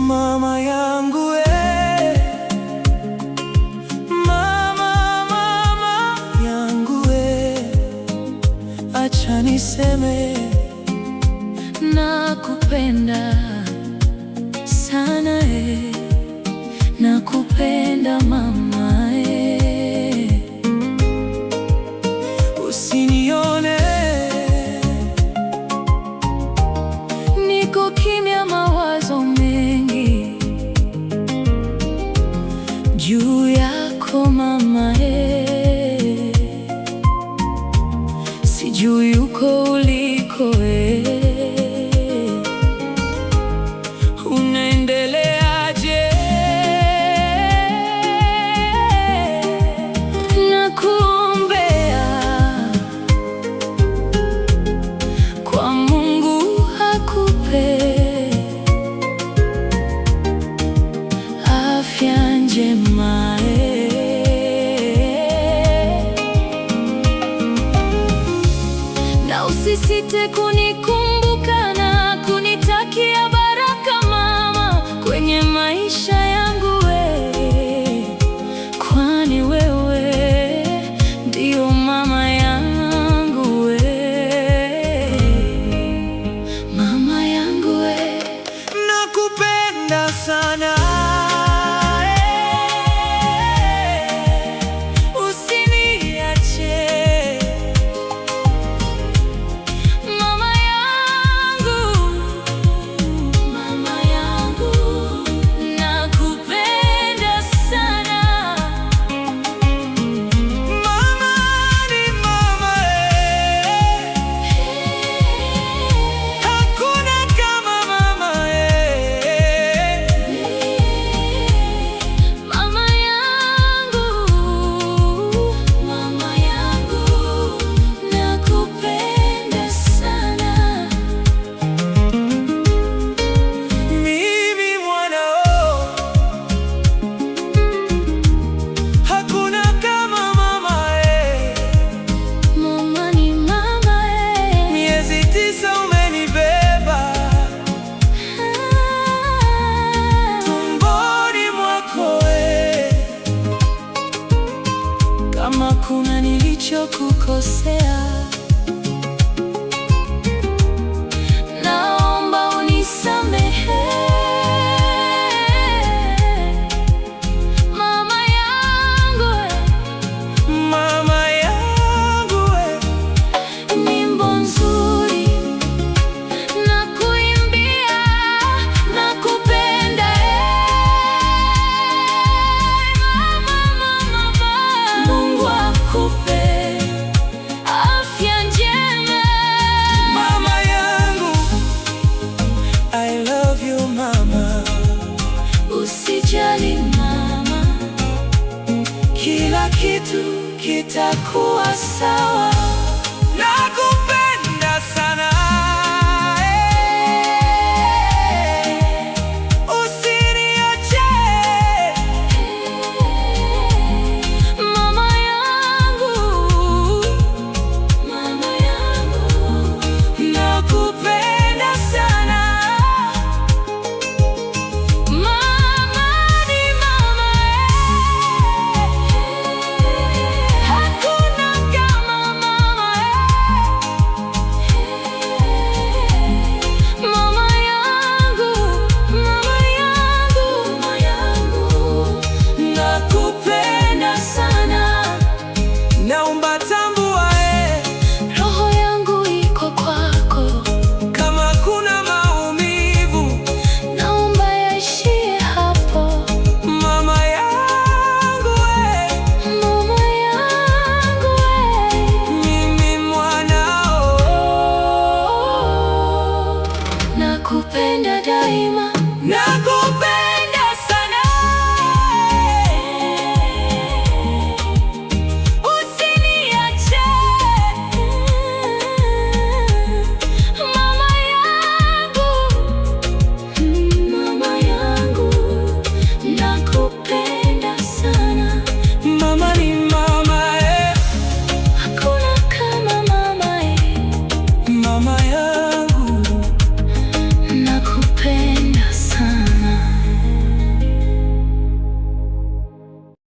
Mama yangu mama yangu acha niseme nakupenda sana nakupenda mama usinione niko kimya, mawazo mengi juu yako mama sijui uko uliko unaendeleaje? Nakuombea kwa Mungu akupe afya njema na usisite kunikumbuka na kunitakia baraka mama kwenye maisha yangu kwani wewe ndio mama yangu mama yangu nakupenda sana. Kama kuna nilichokukosea, naomba unisamehe. Mama yangu mama yangu nyimbo nzuri na kuimbia na kupenda Mungu akupe afya njema mama yangu. I love you mama, usijali mama, kila kitu kitakuwa sawa.